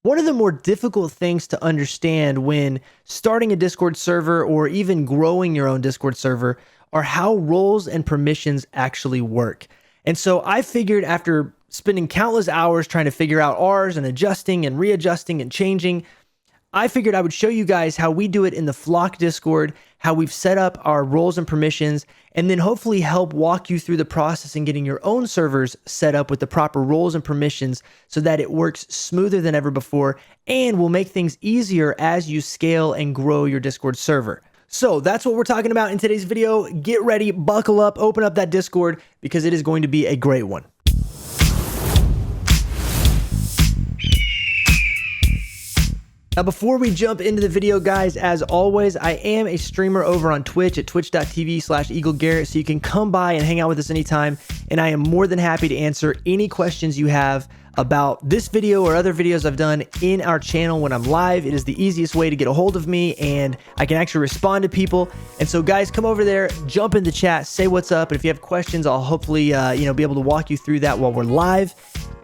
One of the more difficult things to understand when starting a Discord server or even growing your own Discord server are how roles and permissions actually work. And so I figured after spending countless hours trying to figure out ours and adjusting and readjusting and changing, I figured I would show you guys how we do it in the Flock Discord, how we've set up our roles and permissions, and then hopefully help walk you through the process in getting your own servers set up with the proper roles and permissions so that it works smoother than ever before and will make things easier as you scale and grow your Discord server. So that's what we're talking about in today's video. Get ready, buckle up, open up that Discord because it is going to be a great one. Now, before we jump into the video, guys, as always, I am a streamer over on Twitch at twitch.tv/EagleGarrett, so you can come by and hang out with us anytime, and I am more than happy to answer any questions you have about this video or other videos I've done in our channel when I'm live. It is the easiest way to get a hold of me, and I can actually respond to people. And so, guys, come over there, jump in the chat, say what's up, and if you have questions, I'll hopefully be able to walk you through that while we're live.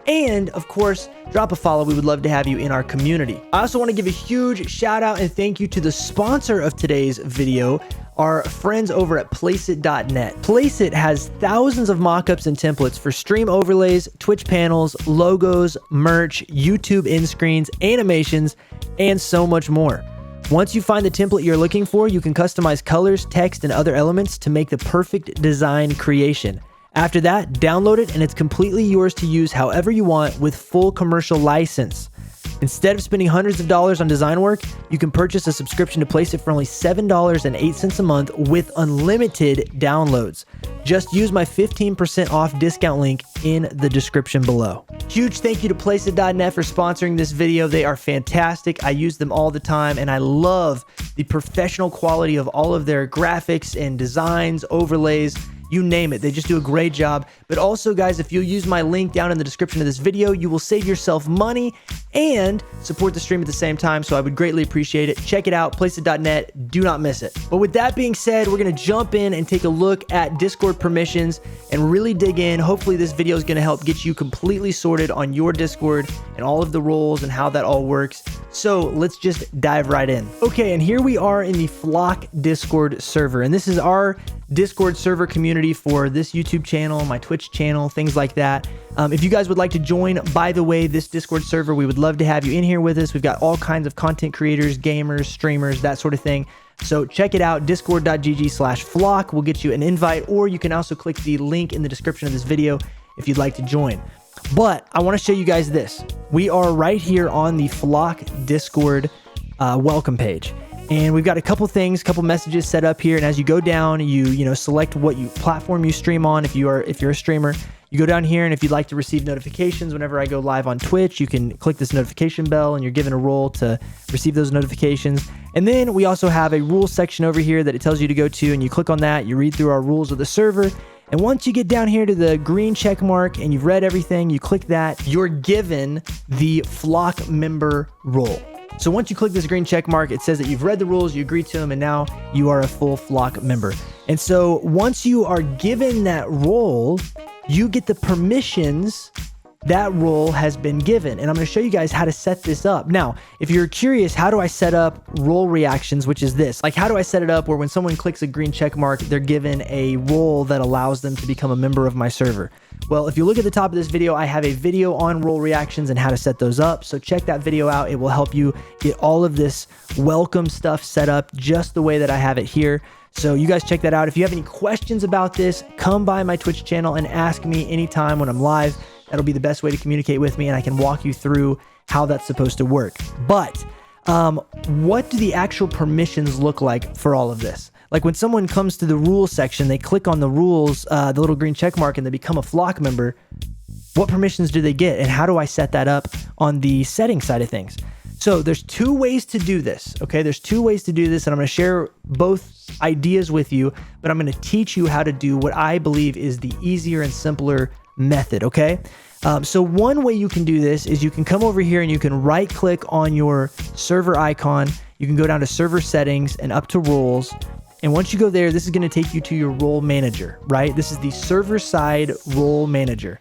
And of course, drop a follow. We would love to have you in our community. I also want to give a huge shout out and thank you to the sponsor of today's video, our friends over at placidnet. Placeit has thousands of mockups and templates for stream overlays, Twitch panels, logos, merch, YouTube end screens, animations, and so much more. Once you find the template you're looking for, you can customize colors, text, and other elements to make the perfect design creation. After that, download it and it's completely yours to use however you want with full commercial license. Instead of spending hundreds of dollars on design work, you can purchase a subscription to Placeit for only $7.08 a month with unlimited downloads. Just use my 15% off discount link in the description below. Huge thank you to placidnet for sponsoring this video. They are fantastic. I use them all the time and I love the professional quality of all of their graphics and designs, overlays. You name it, they just do a great job. But also, guys, if you'll use my link down in the description of this video, you will save yourself money and support the stream at the same time, so I would greatly appreciate it. Check it out, placidnet, do not miss it. But with that being said, we're gonna jump in and take a look at Discord permissions and really dig in. Hopefully this video is gonna help get you completely sorted on your Discord and all of the roles and how that all works. So let's just dive right in. Okay, and here we are in the Flock Discord server, and this is our Discord server community for this YouTube channel, my Twitch channel, things like that. If you guys would like to join, by the way, this Discord server, we would love to have you in here with us. We've got all kinds of content creators, gamers, streamers, that sort of thing. So check it out, discord.gg/flock will get you an invite, or you can also click the link in the description of this video if you'd like to join. But I want to show you guys this. We are right here on the Flock Discord welcome page. And we've got a couple things, couple messages set up here. And as you go down, you select what platform you stream on. If you're a streamer, you go down here, and if you'd like to receive notifications whenever I go live on Twitch, you can click this notification bell, and you're given a role to receive those notifications. And then we also have a rules section over here that it tells you to go to, and you click on that. You read through our rules of the server. And once you get down here to the green check mark and you've read everything, you click that, you're given the Flock member role. So once you click this green check mark, it says that you've read the rules, you agree to them, and now you are a full Flock member. And so once you are given that role, you get the permissions that role has been given. And I'm going to show you guys how to set this up. Now, if you're curious, how do I set up role reactions, which is this? Like, how do I set it up where when someone clicks a green check mark, they're given a role that allows them to become a member of my server? Well, if you look at the top of this video, I have a video on role reactions and how to set those up. So check that video out. It will help you get all of this welcome stuff set up just the way that I have it here. So you guys check that out. If you have any questions about this, come by my Twitch channel and ask me anytime when I'm live. That'll be the best way to communicate with me, and I can walk you through how that's supposed to work. But what do the actual permissions look like for all of this? Like when someone comes to the rules section, they click on the rules, the little green check mark, and they become a Flock member. What permissions do they get, and how do I set that up on the setting side of things? So there's two ways to do this, okay? There's two ways to do this, and I'm gonna share both ideas with you, but I'm gonna teach you how to do what I believe is the easier and simpler method, okay? So one way you can do this is you can come over here and you can right click on your server icon. You can go down to server settings and up to roles. And once you go there, this is going to take you to your role manager, right? This is the server side role manager.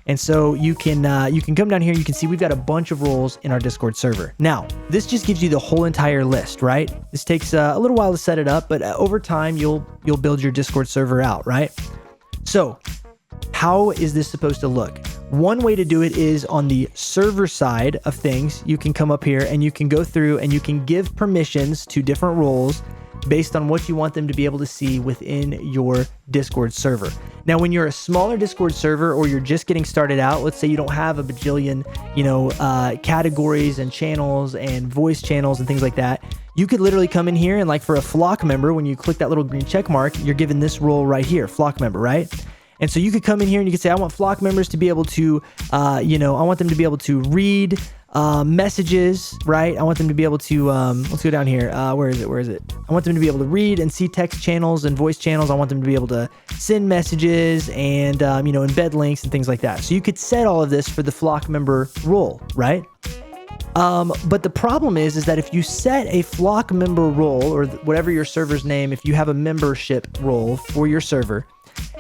And so you can come down here. You can see we've got a bunch of roles in our Discord server. Now, this just gives you the whole entire list, right? This takes a little while to set it up, but over time you'll build your Discord server out, right? So how is this supposed to look? One way to do it is on the server side of things. You can come up here and you can go through and you can give permissions to different roles based on what you want them to be able to see within your Discord server. Now, when you're a smaller Discord server or you're just getting started out, let's say you don't have a bajillion, categories and channels and voice channels and things like that, you could literally come in here and like for a flock member, when you click that little green check mark, you're given this role right here, flock member, right? And so you could come in here and you could say, I want flock members to be able to, I want them to be able to read messages, right? I want them to be able to, let's go down here. Where is it? I want them to be able to read and see text channels and voice channels. I want them to be able to send messages and, embed links and things like that. So you could set all of this for the flock member role, right? But the problem is that if you set a flock member role or whatever your server's name, if you have a membership role for your server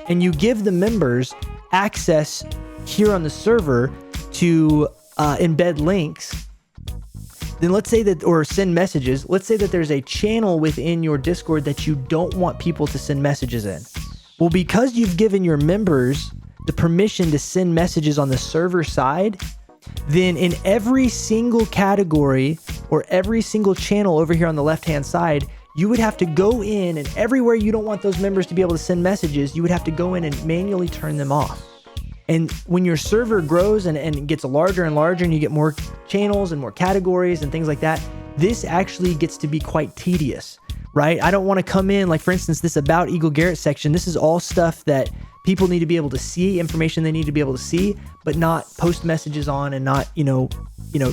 and you give the members access here on the server to embed links, then let's say that, or send messages, let's say that there's a channel within your Discord that you don't want people to send messages in. Well, because you've given your members the permission to send messages on the server side, then in every single category or every single channel over here on the left-hand side, you would have to go in and everywhere you don't want those members to be able to send messages, you would have to go in and manually turn them off. And when your server grows and gets larger and larger and you get more channels and more categories and things like that, this actually gets to be quite tedious, right? I don't want to come in, like for instance, this About EagleGarrett section. This is all stuff that people need to be able to see, information they need to be able to see, but not post messages on and not,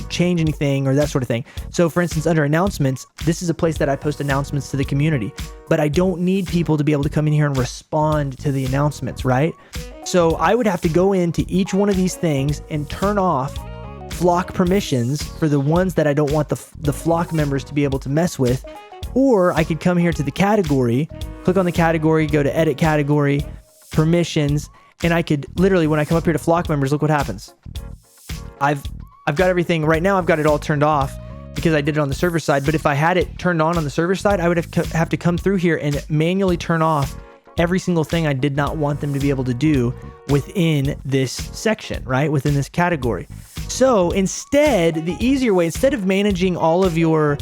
change anything or that sort of thing. So for instance, under announcements, this is a place that I post announcements to the community, but I don't need people to be able to come in here and respond to the announcements, right? So I would have to go into each one of these things and turn off flock permissions for the ones that I don't want the flock members to be able to mess with. Or I could come here to the category, click on the category, go to edit category, permissions, and I could literally, when I come up here to flock members, look what happens. I've got everything right now. I've got it all turned off because I did it on the server side. But if I had it turned on the server side, I would have to come through here and manually turn off every single thing I did not want them to be able to do within this section, right? Within this category. So instead, the easier way, instead of managing all of your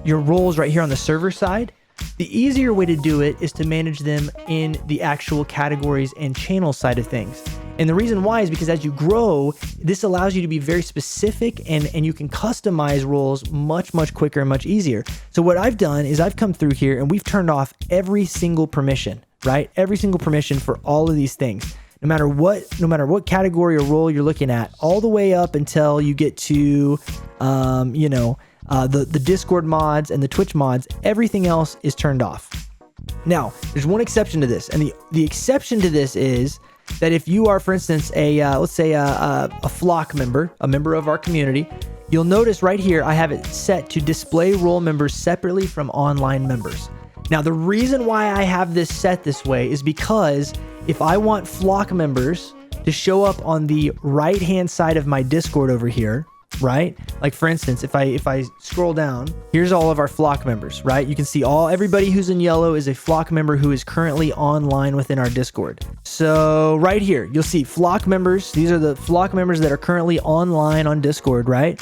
roles right here on the server side, the easier way to do it is to manage them in the actual categories and channel side of things. And the reason why is because as you grow, this allows you to be very specific and you can customize roles much, much quicker and much easier. So what I've done is I've come through here and we've turned off every single permission, right? Every single permission for all of these things. No matter what category or role you're looking at, all the way up until you get to, the Discord mods and the Twitch mods, everything else is turned off. Now, there's one exception to this, and the exception to this is that if you are, for instance, let's say a flock member, a member of our community, you'll notice right here I have it set to display role members separately from online members. Now, the reason why I have this set this way is because if I want flock members to show up on the right-hand side of my Discord over here, right? Like for instance, if I scroll down, here's all of our flock members, right? You can see everybody who's in yellow is a flock member who is currently online within our Discord. So right here, you'll see flock members. These are the flock members that are currently online on Discord, right?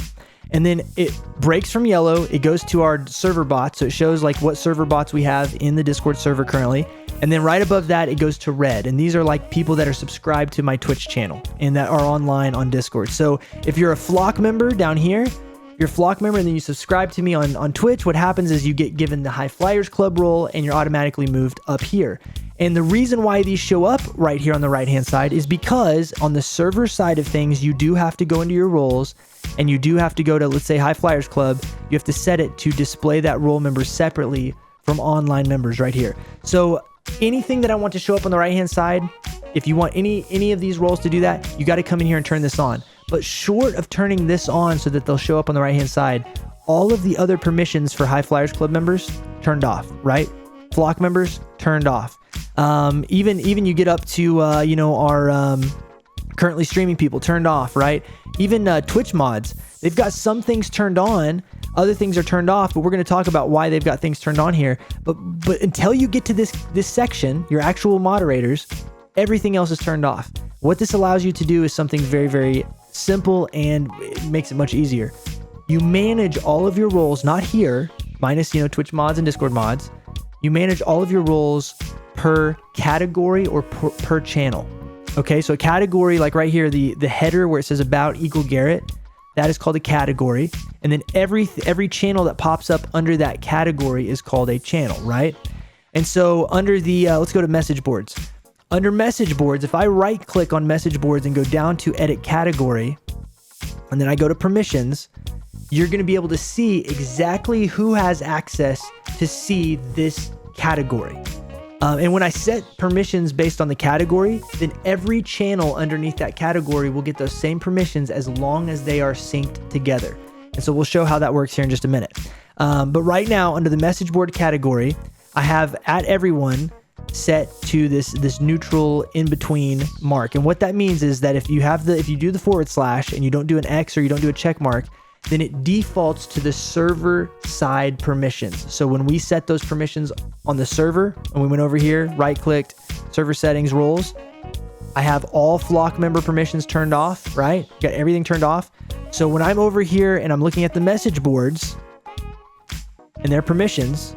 And then it breaks from yellow. It goes to our server bots. So it shows like what server bots we have in the Discord server currently. And then right above that, it goes to red. And these are like people that are subscribed to my Twitch channel and that are online on Discord. So if you're a flock member down here, you're a flock member and then you subscribe to me on Twitch, what happens is you get given the High Flyers Club role and you're automatically moved up here. And the reason why these show up right here on the right-hand side is because on the server side of things, you do have to go into your roles and you do have to go to, let's say, High Flyers Club. You have to set it to display that role member separately from online members right here. So anything that I want to show up on the right-hand side, if you want any of these roles to do that, you got to come in here and turn this on. But short of turning this on so that they'll show up on the right-hand side, all of the other permissions for High Flyers Club members turned off, right? Flock members turned off. Even you get up to, our currently streaming people turned off, right? Even Twitch mods, they've got some things turned on, other things are turned off, but we're going to talk about why they've got things turned on here. But until you get to this section, your actual moderators, everything else is turned off. What this allows you to do is something very, very simple, and it makes it much easier. You manage all of your roles, not here, minus, Twitch mods and Discord mods. You manage all of your roles per category or per channel. Okay, so a category, like right here, the header where it says about EagleGarrett, that is called a category. And then every channel that pops up under that category is called a channel, right? And so under the, let's go to message boards. Under message boards, if I right click on message boards and go down to edit category, and then I go to permissions, you're going to be able to see exactly who has access to see this category. And when I set permissions based on the category, then every channel underneath that category will get those same permissions as long as they are synced together. And so we'll show how that works here in just a minute. But right now, under the message board category, I have at everyone set to this neutral in between mark. And what that means is that if you do the / and you don't do an X or you don't do a check mark, then it defaults to the server side permissions. So when we set those permissions on the server, and we went over here, right clicked, server settings, roles, I have all flock member permissions turned off, right? Got everything turned off. So when I'm over here and I'm looking at the message boards and their permissions,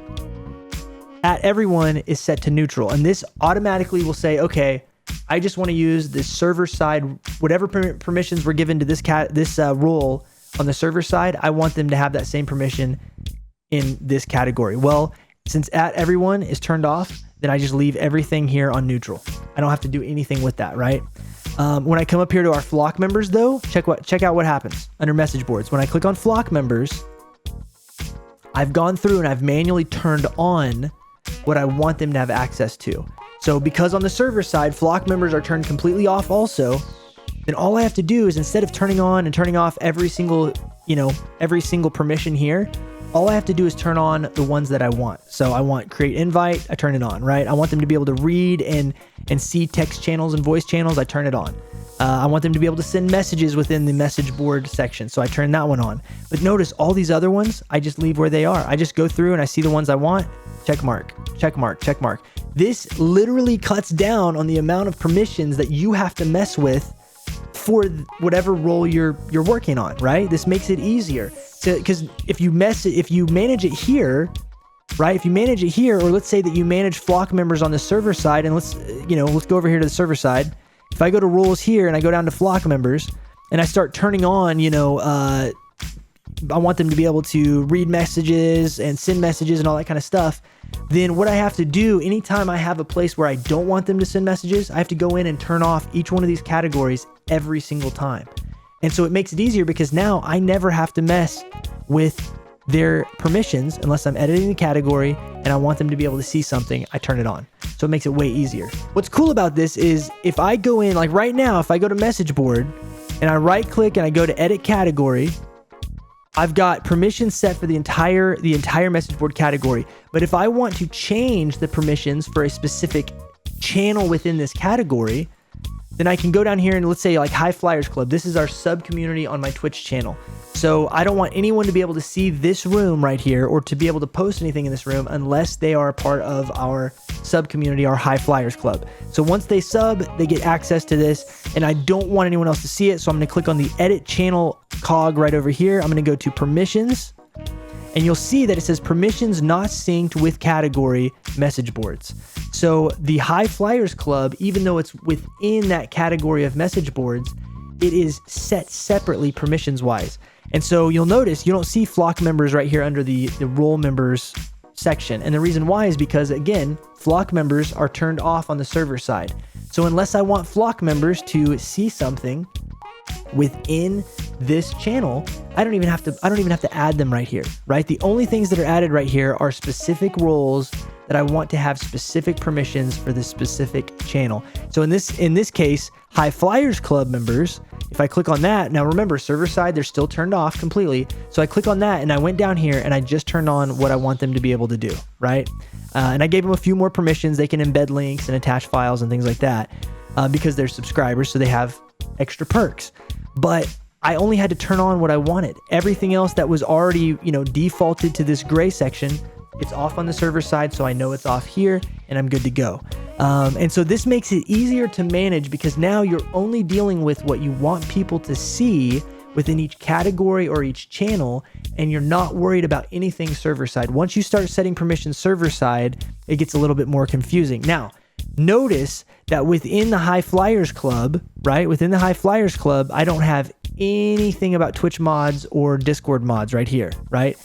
at everyone is set to neutral. And this automatically will say, okay, I just want to use the server side, whatever permissions were given to this role on the server side, I want them to have that same permission in this category. Well, since at everyone is turned off, then I just leave everything here on neutral. I don't have to do anything with that, right? When I come up here to our flock members though, check out what happens under message boards. When I click on flock members, I've gone through and I've manually turned on what I want them to have access to. So because on the server side, flock members are turned completely off also, then all I have to do is, instead of turning on and turning off every single permission here, all I have to do is turn on the ones that I want. So I want create invite, I turn it on, right? I want them to be able to read and see text channels and voice channels, I turn it on. I want them to be able to send messages within the message board section, so I turn that one on. But notice all these other ones, I just leave where they are. I just go through and I see the ones I want, check mark, check mark, check mark. This literally cuts down on the amount of permissions that you have to mess with for whatever role you're working on, right? This makes it easier. So, because if you manage it here, right? If you manage it here, or let's say that you manage flock members on the server side, and let's go over here to the server side. If I go to roles here and I go down to flock members and I start turning on, I want them to be able to read messages and send messages and all that kind of stuff. Then what I have to do, anytime I have a place where I don't want them to send messages, I have to go in and turn off each one of these categories every single time. And so it makes it easier because now I never have to mess with their permissions unless I'm editing the category and I want them to be able to see something, I turn it on. So it makes it way easier. What's cool about this is if I go in, like right now, if I go to message board and I right click and I go to edit category, I've got permissions set for the entire message board category. But if I want to change the permissions for a specific channel within this category, then I can go down here and let's say like High Flyers Club. This is our sub community on my Twitch channel. So I don't want anyone to be able to see this room right here or to be able to post anything in this room unless they are a part of our sub community, our High Flyers Club. So once they sub, they get access to this, and I don't want anyone else to see it. So I'm going to click on the edit channel cog right over here. I'm going to go to permissions, and you'll see that it says permissions not synced with category message boards. So the High Flyers Club, even though it's within that category of message boards, it is set separately permissions wise. And so you'll notice you don't see flock members right here under the role members section. And the reason why is because, again, flock members are turned off on the server side. So unless I want flock members to see something within this channel, I don't even have to add them right here, right? The only things that are added right here are specific roles that I want to have specific permissions for this specific channel. So in this case, High Flyers Club members, if I click on that, now remember server side, they're still turned off completely. So I click on that and I went down here and I just turned on what I want them to be able to do, right? And I gave them a few more permissions. They can embed links and attach files and things like that because they're subscribers, so they have extra perks. But I only had to turn on what I wanted. Everything else that was already, defaulted to this gray section, it's off on the server side, so I know it's off here and I'm good to go. And so this makes it easier to manage because now you're only dealing with what you want people to see within each category or each channel, and you're not worried about anything server side. Once you start setting permissions server side, it gets a little bit more confusing. Now, notice that within the High Flyers Club, right? Within the High Flyers Club, I don't have anything about Twitch mods or Discord mods right here, right?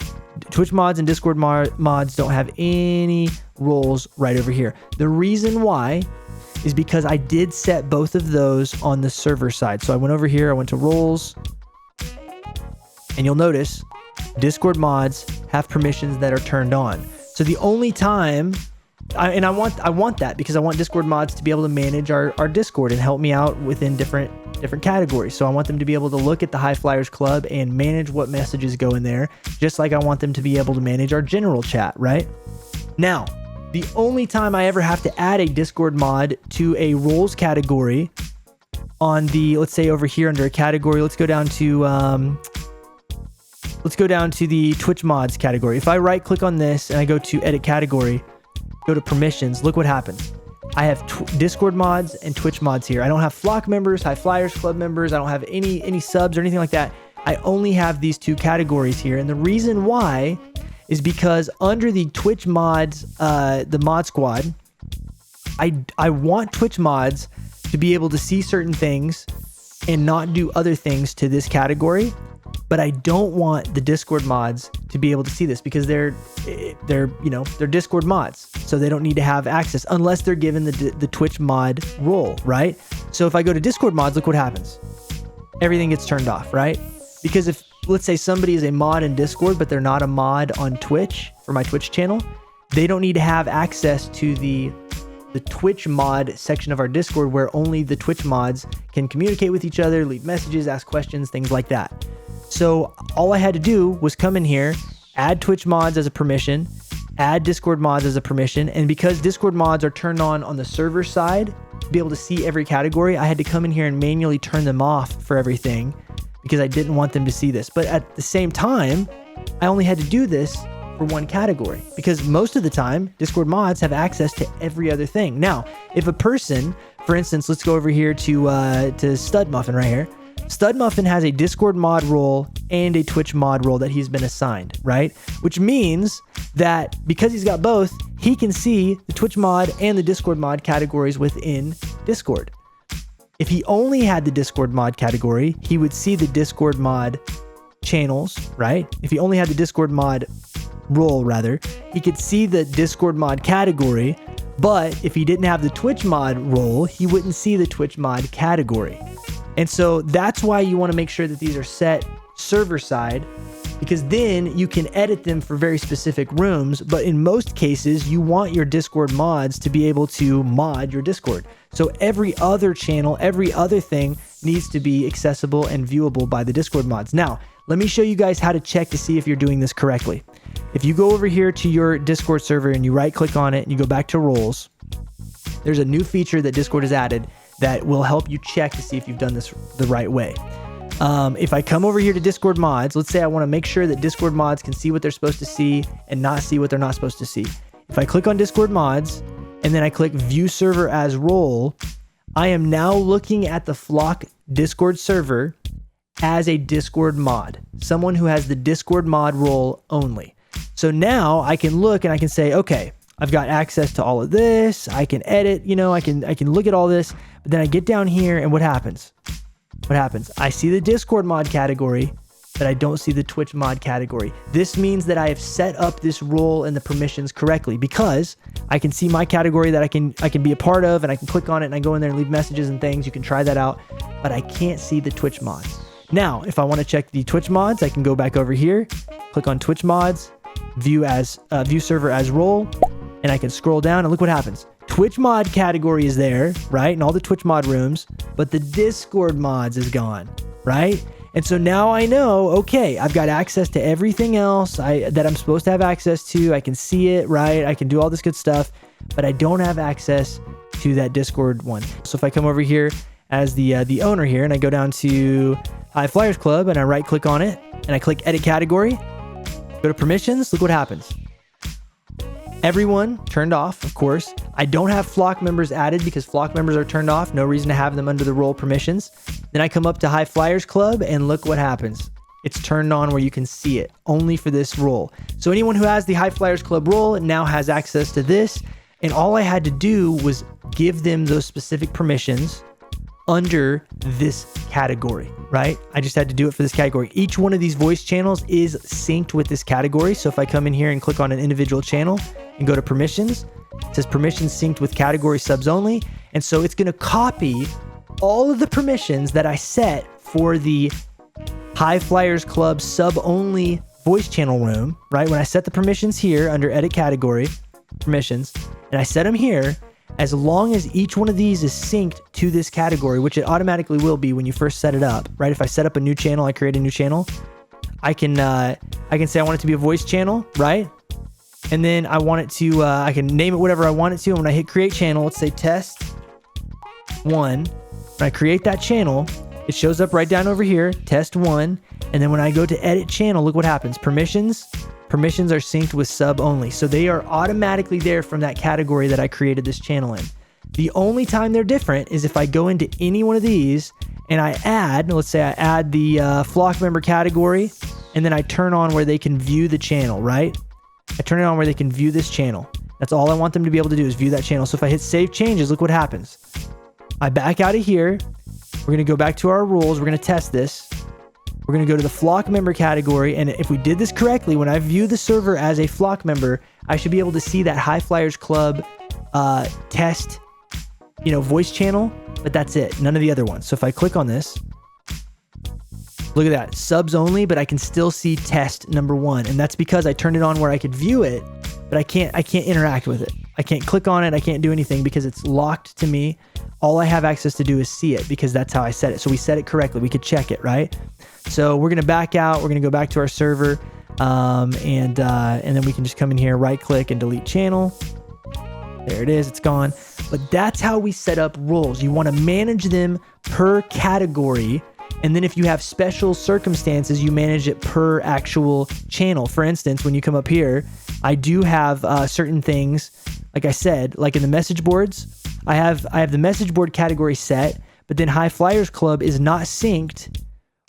Twitch mods and Discord mods don't have any roles right over here. The reason why is because I did set both of those on the server side. So I went over here, I went to roles, and you'll notice Discord mods have permissions that are turned on. So the only time, I want that because I want Discord mods to be able to manage our Discord and help me out within different categories. So I want them to be able to look at the High Flyers Club and manage what messages go in there, just like I want them to be able to manage our general chat, right? Now, the only time I ever have to add a Discord mod to a roles category on the, let's say over here under a category, let's go down to the Twitch mods category. If I right click on this and I go to edit category, go to permissions, look what happens. I have Discord mods and Twitch mods here. I don't have Flock members, High Flyers Club members. I don't have any subs or anything like that. I only have these two categories here. And the reason why is because under the Twitch mods, the mod squad, I want Twitch mods to be able to see certain things and not do other things to this category. But I don't want the Discord mods to be able to see this because they're Discord mods. So they don't need to have access unless they're given the Twitch mod role, right? So if I go to Discord mods, look what happens. Everything gets turned off, right? Because if, let's say somebody is a mod in Discord, but they're not a mod on Twitch for my Twitch channel, they don't need to have access to the Twitch mod section of our Discord where only the Twitch mods can communicate with each other, leave messages, ask questions, things like that. So all I had to do was come in here, add Twitch mods as a permission, add Discord mods as a permission. And because Discord mods are turned on the server side to be able to see every category, I had to come in here and manually turn them off for everything because I didn't want them to see this. But at the same time, I only had to do this for one category because most of the time Discord mods have access to every other thing. Now, if a person, for instance, let's go over here to Stud Muffin right here. Stud Muffin has a Discord mod role and a Twitch mod role that he's been assigned, right? Which means that because he's got both, he can see the Twitch mod and the Discord mod categories within Discord. If he only had the Discord mod category, he would see the Discord mod channels, right? If he only had the Discord mod role, rather, he could see the Discord mod category, but if he didn't have the Twitch mod role, he wouldn't see the Twitch mod category. And so that's why you want to make sure that these are set server side, because then you can edit them for very specific rooms. But in most cases, you want your Discord mods to be able to mod your Discord. So every other channel, every other thing needs to be accessible and viewable by the Discord mods. Now, let me show you guys how to check to see if you're doing this correctly. If you go over here to your Discord server and you right click on it and you go back to roles, there's a new feature that Discord has added that will help you check to see if you've done this the right way. If I come over here to Discord mods, let's say I want to make sure that Discord mods can see what they're supposed to see and not see what they're not supposed to see. If I click on Discord mods and then I click view server as role, I am now looking at the Flock Discord server as a Discord mod, someone who has the Discord mod role only. So now I can look and I can say, okay, I've got access to all of this. I can edit, I can look at all this, but then I get down here and what happens? What happens? I see the Discord mod category, but I don't see the Twitch mod category. This means that I have set up this role and the permissions correctly because I can see my category that I can be a part of and I can click on it and I go in there and leave messages and things. You can try that out, but I can't see the Twitch mods. Now, if I want to check the Twitch mods, I can go back over here, click on Twitch mods, view server as role, and I can scroll down and look what happens. Twitch mod category is there, right? And all the Twitch mod rooms, but the Discord mods is gone, right? And so now I know, okay, I've got access to everything else that I'm supposed to have access to. I can see it, right? I can do all this good stuff, but I don't have access to that Discord one. So if I come over here as the owner here, and I go down to High Flyers Club, and I right click on it, and I click edit category, go to permissions, look what happens. Everyone turned off, of course. I don't have flock members added because flock members are turned off. No reason to have them under the role permissions. Then I come up to High Flyers Club, and look what happens. It's turned on where you can see it only for this role. So anyone who has the High Flyers Club role now has access to this. And all I had to do was give them those specific permissions under this category, right? I just had to do it for this category. Each one of these voice channels is synced with this category. So if I come in here and click on an individual channel and go to permissions, it says permissions synced with category subs only. And so it's going to copy all of the permissions that I set for the High Flyers Club sub only voice channel room, right? When I set the permissions here under edit category permissions, and I set them here, as long as each one of these is synced to this category, which it automatically will be when you first set it up, right? If I set up a new channel, I create a new channel, I can say I want it to be a voice channel, right? And then I want it to, I can name it whatever I want it to. And when I hit create channel, let's say test 1. When I create that channel, it shows up right down over here, test 1. And then when I go to edit channel, look what happens. Permissions are synced with sub only. So they are automatically there from that category that I created this channel in. The only time they're different is if I go into any one of these and I add, let's say I add the flock member category, and then I turn on where they can view the channel, right? I turn it on where they can view this channel. That's all I want them to be able to do is view that channel. So if I hit save changes, look what happens. I back out of here. We're going to go back to our rules. We're going to test this. We're going to go to the flock member category. And if we did this correctly, when I view the server as a flock member, I should be able to see that High Flyers Club test, voice channel, but that's it. None of the other ones. So if I click on this, look at that, subs only, but I can still see test number 1. And that's because I turned it on where I could view it, but I can't interact with it. I can't click on it. I can't do anything because it's locked to me. All I have access to do is see it because that's how I set it. So we set it correctly. We could check it, right? So we're going to back out. We're going to go back to our server. And then we can just come in here, right click and delete channel. There it is. It's gone. But that's how we set up roles. You want to manage them per category. And then if you have special circumstances, you manage it per actual channel. For instance, when you come up here, I do have certain things, like I said, like in the message boards, I have the message board category set, but then High Flyers Club is not synced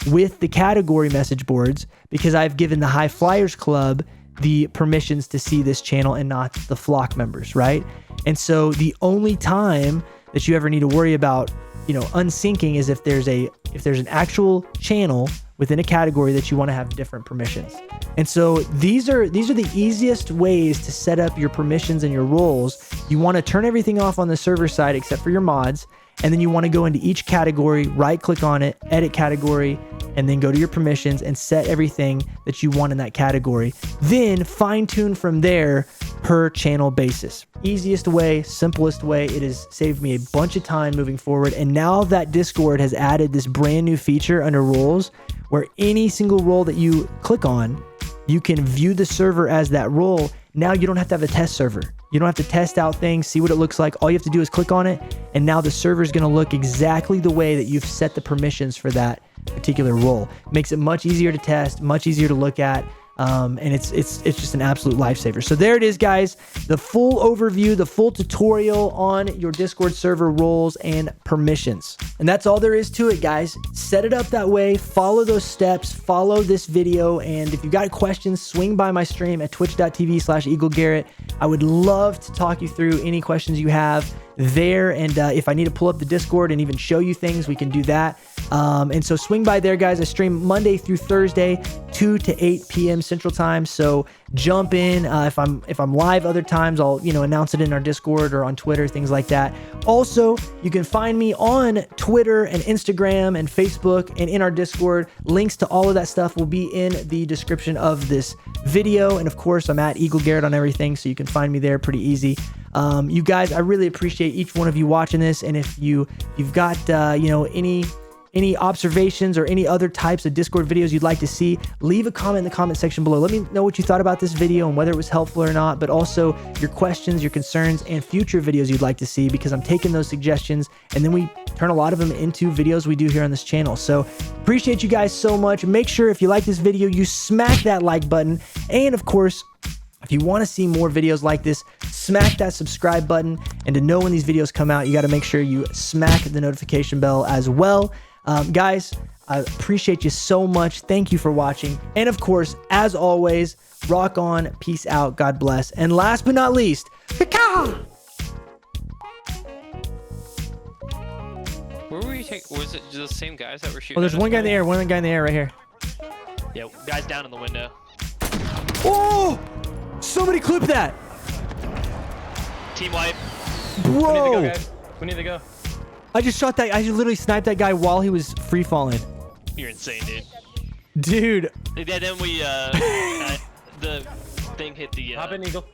with the category message boards because I've given the High Flyers Club the permissions to see this channel and not the flock members, right? And so the only time that you ever need to worry about, unsyncing is if there's an actual channel within a category that you want to have different permissions. And so these are the easiest ways to set up your permissions and your roles. You want to turn everything off on the server side except for your mods, and then you want to go into each category, right click on it, edit category, and then go to your permissions and set everything that you want in that category. Then fine tune from there per channel basis. Easiest way, simplest way. It has saved me a bunch of time moving forward. And now that Discord has added this brand new feature under roles where any single role that you click on, you can view the server as that role. Now you don't have to have a test server. You don't have to test out things, see what it looks like. All you have to do is click on it, and now the server is going to look exactly the way that you've set the permissions for that particular role. It makes it much easier to test, much easier to look at. And it's just an absolute lifesaver. So there it is, guys. The full overview, the full tutorial on your Discord server roles and permissions. And that's all there is to it, guys. Set it up that way. Follow those steps. Follow this video. And if you got questions, swing by my stream at twitch.tv/EagleGarrett. I would love to talk you through any questions you have there. And if I need to pull up the Discord and even show you things, we can do that. And so swing by there, guys. I stream Monday through Thursday, 2 to 8 p.m. Central Time. So jump in. If I'm live other times, I'll announce it in our Discord or on Twitter, things like that. Also, you can find me on Twitter and Instagram and Facebook and in our Discord. Links to all of that stuff will be in the description of this video. And of course, I'm at EagleGarrett on everything, so you can find me there pretty easy. You guys, I really appreciate each one of you watching this. And if you've got, you know, any observations or any other types of Discord videos you'd like to see, leave a comment in the comment section below. Let me know what you thought about this video and whether it was helpful or not, but also your questions, your concerns, and future videos you'd like to see, because I'm taking those suggestions and then we turn a lot of them into videos we do here on this channel. So appreciate you guys so much. Make sure if you like this video, you smack that like button. And of course, if you want to see more videos like this, smack that subscribe button. And to know when these videos come out, you got to make sure you smack the notification bell as well. Guys, I appreciate you so much. Thank you for watching. And of course, as always, rock on, peace out, God bless. And last but not least, Where were you taking? Was it the same guys that were shooting? oh, there's one guy in the air, one guy in the air right here. Yeah, guys down in the window. Oh, somebody clip that. Team wipe. Bro. We need to go, guys. We need to go. I just shot that. I just literally sniped that guy while he was free falling. You're insane, dude. Dude. Yeah, then we, the thing hit the, Hop in, Eagle.